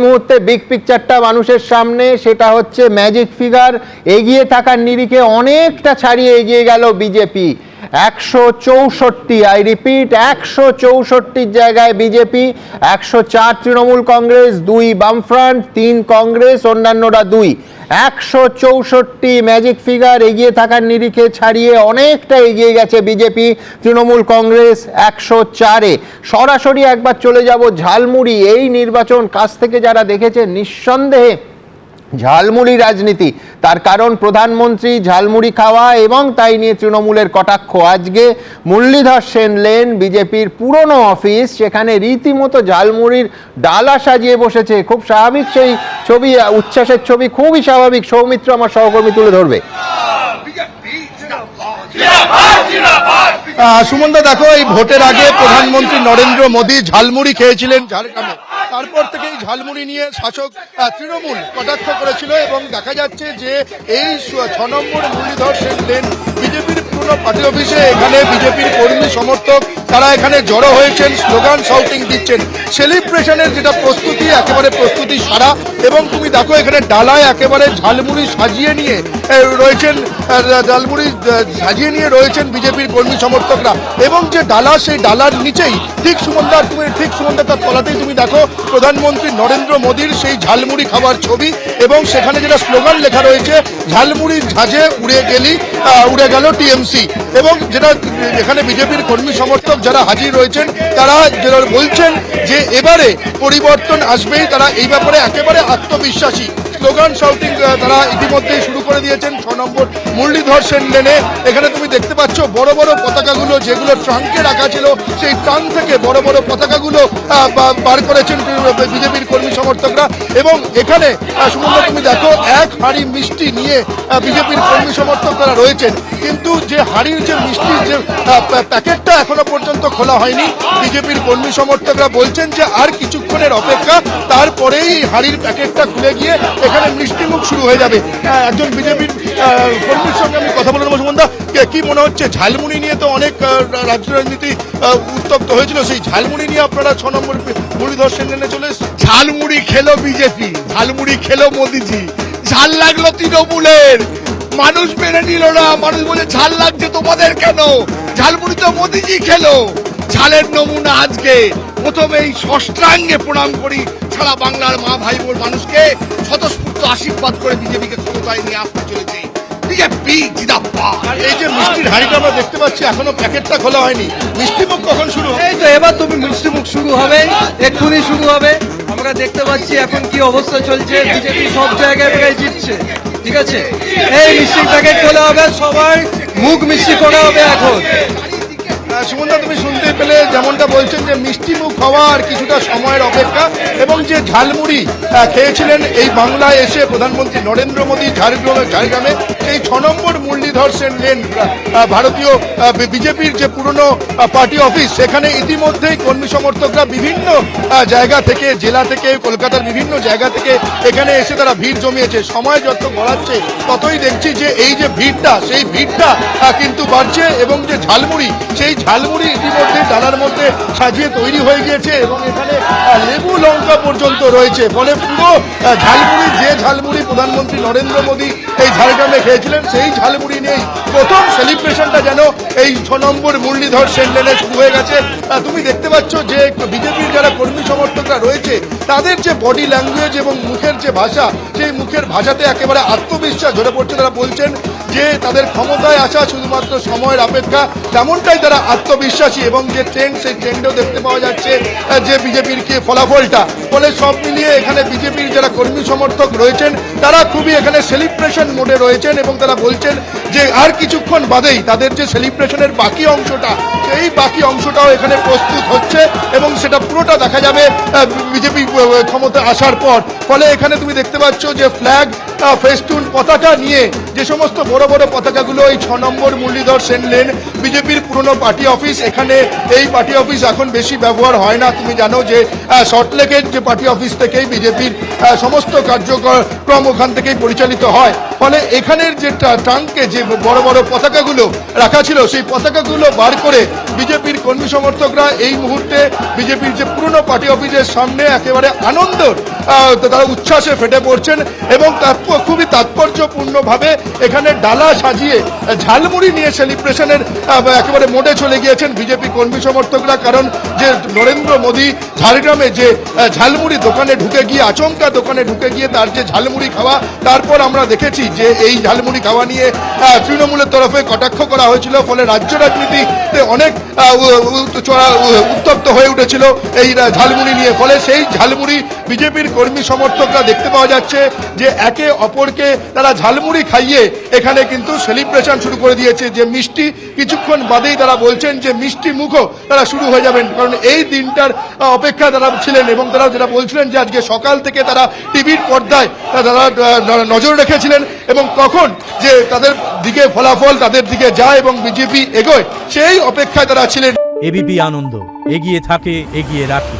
মুহূর্তে বিগ পিকচারটা মানুষের সামনে, সেটা হচ্ছে ম্যাজিক ফিগার এগিয়ে থাকার নিরিখে অনেকটা ছাড়িয়ে এগিয়ে গেল বিজেপি। 164, আই রিপিট 164 জায়গায় বিজেপি, 104 তৃণমূল কংগ্রেস, 2 বামফ্রন্ট, 3 কংগ্রেস, অন্যান্যরা 2। 164 ম্যাজিক ফিগার এগিয়ে থাকার নিরিখে ছাড়িয়ে অনেকটা এগিয়ে গেছে বিজেপি, তৃণমূল কংগ্রেস 104-এ। সরাসরি একবার চলে যাব ঝালমুড়ি। এই নির্বাচন কাছ থেকে যারা দেখেছে নিঃসন্দেহে ঝালমুড়ি রাজনীতি, তার কারণ প্রধানমন্ত্রী ঝালমুড়ি খাওয়া এবং তাই নিয়ে তৃণমূলের কটাক্ষ। আজকে মুরলীধর সেন লেন, বিজেপির পুরনো অফিস, সেখানে রীতিমতো ঝালমুড়ির ডালা সাজিয়ে বসেছে। খুব স্বাভাবিক সেই ছবি, উচ্ছ্বাসের ছবি, খুবই স্বাভাবিক। সৌমিত্র আমার সহকর্মী তুলে ধরবে। সুমনদা, দেখো, এই ভোটের আগে প্রধানমন্ত্রী নরেন্দ্র মোদী ঝালমুড়ি খেয়েছিলেন ঝাড়গ্রামে। তারপর থেকেই ঝালমুড়ি নিয়ে শাসক তৃণমূল কটাক্ষ করেছিল এবং দেখা যাচ্ছে যে এই 6 নম্বর মুরলীধর সেন লেন বিজেপির পুরনো পার্টি অফিসে, এখানে বিজেপির কর্মী সমর্থক তারা এখানে জড়ো হয়েছেন, স্লোগান শাউটিং দিচ্ছেন। সেলিব্রেশনের যেটা প্রস্তুতি, একেবারে প্রস্তুতি সারা। এবং তুমি দেখো এখানে ডালায় একেবারে ঝালমুড়ি সাজিয়ে নিয়ে রয়েছেন, বিজেপির কর্মী সমর্থকরা। এবং যে ডালা, সেই ডালার নিচেই ঠিক সুমনদার তার তলাতেই তুমি দেখো প্রধানমন্ত্রী নরেন্দ্র মোদীর সেই ঝালমুড়ি খাবার ছবি, এবং সেখানে যেটা স্লোগান লেখা রয়েছে, ঝালমুড়ির ঝাঁঝে উড়ে গেল টিএমসি। এবং যেটা এখানে বিজেপির কর্মী সমর্থক যারা হাজির রয়েছেন, তারা যেটা বলছেন যে এবারে পরিবর্তন আসবেই। তারা এই ব্যাপারে একেবারে আত্মবিশ্বাসী। স্লোগান শাউটিং তারা ইতিমধ্যেই শুরু করে দিয়েছেন 6 নম্বর মুরলীধর সেন লেনে। এখানে তুমি দেখতে পাচ্ছ বড় বড় পতাকাগুলো, যেগুলো ট্রাঙ্কে রাখা ছিল, সেই ট্রাঙ্ক থেকে বড় বড় পতাকাগুলো বার করেছেন বিজেপির কর্মী সমর্থকরা। এবং এখানে সুমন্দা, তুমি দেখো এক হাঁড়ি মিষ্টি নিয়ে বিজেপির কর্মী সমর্থকরা রয়েছেন, কিন্তু যে হাঁড়ির যে মিষ্টির যে প্যাকেটটা এখনো পর্যন্ত খোলা হয়নি। বিজেপির কর্মী সমর্থকরা বলছেন যে আর কিছুক্ষণের অপেক্ষা, তারপরেই হাঁড়ির প্যাকেটটা খুলে গিয়ে এখানে মিষ্টিমুখ শুরু হয়ে যাবে। একজন বিজেপির কর্মীর সঙ্গে আমি কথা বলে নেবো। সুমন্দা, কি মনে হচ্ছে? ঝালমুড়ি নিয়ে তো অনেক রাজ্য রাজনীতি উত্তপ্ত হয়েছিল, সেই ঝালমুড়ি নিয়ে আপনারা 6 নম্বর মুরলীধর সেন লেনে চলে এসেছেন। ঝালমুড়ি খেলো বিজেপি, ঝালমুড়ি খেলো মোদিজি, ঝাল লাগলো তৃণমূলের। মানুষ মেনে নিল না, মানুষ বলে ঝাল লাগছে তোমাদের কেন? ঝালমুড়ি তো মোদিজি খেলো। ঝালের নমুনা আজকে প্রথমেই ষষ্ঠাঙ্গে প্রণাম করি সারা বাংলার মা ভাই বোন মানুষকে স্বতঃস্ফূর্ত আশীর্বাদ করে বিজেপিকে ক্ষমতায় নিয়ে আসতে চলেছে বিজেপি জিন্দাবাদ। এই যে মিষ্টির হাঁড়িটা আমরা দেখতে পাচ্ছি, এখনো প্যাকেটটা খোলা হয়নি, মিষ্টিমুখ কখন শুরু হবে? এই তো এবার তুমি মিষ্টিমুখ শুরু হবে, এক্ষুনি শুরু হবে। আমরা দেখতে পাচ্ছি এখন কি অবস্থা চলছে, বিজেপি সব জায়গায় প্রায় জিতছে। ঠিক আছে, এই মিষ্টির প্যাকেট খোলা হবে, সবাই মুখ মিষ্টি করা হবে এখন। সুমন্দা, তুমি শুনতে পেলে যেমনটা বলছেন যে মিষ্টি মুখ হওয়া আর কিছুটা সময়ের অপেক্ষা। এবং যে ঝালমুড়ি খেয়েছিলেন এই বাংলায় এসে প্রধানমন্ত্রী নরেন্দ্র মোদী ঝাড়গ্রামে, এই 6 নম্বর মুরলীধর সেন লেন ভারতীয় বিজেপির যে পুরনো পার্টি অফিস, সেখানে ইতিমধ্যেই কর্মী সমর্থকরা বিভিন্ন জায়গা থেকে, জেলা থেকে, কলকাতার বিভিন্ন জায়গা থেকে এখানে এসে তারা ভিড় জমিয়েছে। সময় যত গড়াচ্ছে ততই দেখছি যে এই যে ভিড়টা, সেই ভিড়টা কিন্তু বাড়ছে। এবং যে ঝালমুড়ি, সেই ঝালমুড়ি ইতিমধ্যে ডালার মধ্যে সাজিয়ে তৈরি হয়ে গিয়েছে এবং এখানে লেবু লঙ্কা পর্যন্ত রয়েছে। ফলে পুরো ঝালমুড়ি, যে ঝালমুড়ি প্রধানমন্ত্রী নরেন্দ্র মোদী এই ঝাড়গ্রামে খেয়েছিলেন, সেই ঝালমুড়ি নিয়েই প্রথম সেলিব্রেশনটা যেন এই 6 নম্বর মুরলীধর সেন লেনে শুরু হয়ে গেছে। তুমি দেখতে পাচ্ছ যে বিজেপির যারা কর্মী সমর্থকরা রয়েছে, তাদের যে বডি ল্যাঙ্গুয়েজ এবং মুখের যে ভাষা, সেই মুখের ভাষাতে একেবারে আত্মবিশ্বাস ঝরে পড়ছে। তারা বলছেন যে তাদের ক্ষমতায় আসা শুধুমাত্র সময়ের অপেক্ষা, তেমনটাই তারা আত্মবিশ্বাসী। এবং যে ট্রেন্ড, সেই ট্রেন্ডেও দেখতে পাওয়া যাচ্ছে যে বিজেপির কি ফলাফলটা। ফলে সব মিলিয়ে এখানে বিজেপির যারা কর্মী সমর্থক রয়েছেন, তারা খুবই এখানে সেলিব্রেশন মোডে রয়েছেন এবং তারা বলছেন যে আর কিছুক্ষণ বাদেই তাদের যে সেলিব্রেশনের বাকি অংশটা, সেই বাকি অংশটাও এখানে প্রস্তুত হচ্ছে এবং সেটা পুরোটা দেখা যাবে বিজেপি ক্ষমতা আসার পর। ফলে এখানে তুমি দেখতে পাচ্ছ যে ফ্ল্যাগ, ফেস্টুন, পতাকা নিয়ে যে সমস্ত বড় বড় পতাকাগুলো, এই 6 নম্বর মুরলীধর সেন লেন বিজেপির পুরনো পার্টি অফিস, এখানে এই পার্টি অফিস এখন বেশি ব্যবহার হয় না। তুমি জানো যে সল্টলেকের যে পার্টি অফিস থেকেই বিজেপির সমস্ত কার্যক্রম ওখান থেকেই পরিচালিত হয়। ফলে এখানের যে ট্রাঙ্কে যে বড় বড় পতাকাগুলো রাখা ছিল সেই পতাকাগুলো বার করে বিজেপির কর্মী সমর্থকরা এই মুহূর্তে বিজেপির যে পুরনো পার্টি অফিসের সামনে একেবারে আনন্দ তারা উচ্ছ্বাসে ফেটে পড়ছেন এবং খুবই তাৎপর্যপূর্ণভাবে এখানে ডালা সাজিয়ে ঝালমুড়ি নিয়ে সেলিব্রেশনের একেবারে মোডে চলে গিয়েছেন বিজেপি কর্মী সমর্থকরা। কারণ যে নরেন্দ্র মোদী ঝাড়গ্রামে যে ঝালমুড়ি দোকানে ঢুকে গিয়ে আচমকা দোকানে ঢুকে গিয়ে তার যে ঝালমুড়ি খাওয়া, তারপর আমরা দেখেছি যে এই ঝালমুড়ি খাওয়া নিয়ে তৃণমূলের তরফে কটাক্ষ করা হয়েছিল, ফলে রাজ্য রাজনীতিতে অনেক উত্তপ্ত হয়ে উঠেছিল এই ঝালমুড়ি নিয়ে। ফলে সেই ঝালমুড়ি বিজেপির কর্মী সমর্থকরা দেখতে পাওয়া যাচ্ছে যে একে অপরকে তারা ঝালমুড়ি খাইয়ে এখানে কিন্তু সেলিব্রেশন শুরু করে দিয়েছে। যে মিষ্টি কিছুক্ষণ বাদেই তারা বলছেন যে মিষ্টি মুখও তারা শুরু হয়ে যাবেন, কারণ এই দিনটার অপেক্ষা তারা ছিলেন এবং তারা যেটা বলছিলেন যে আজকে সকাল থেকে তারা টিভির পর্দায় তারা নজর রেখেছিলেন এবং কখন যে তাদের দিকে ফলাফল তাদের দিকে যায় এবং বিজেপি এগোয় সেই অপেক্ষায় তারা ছিলেন। এবিপি আনন্দ, এগিয়ে থাকে, এগিয়ে রাখে।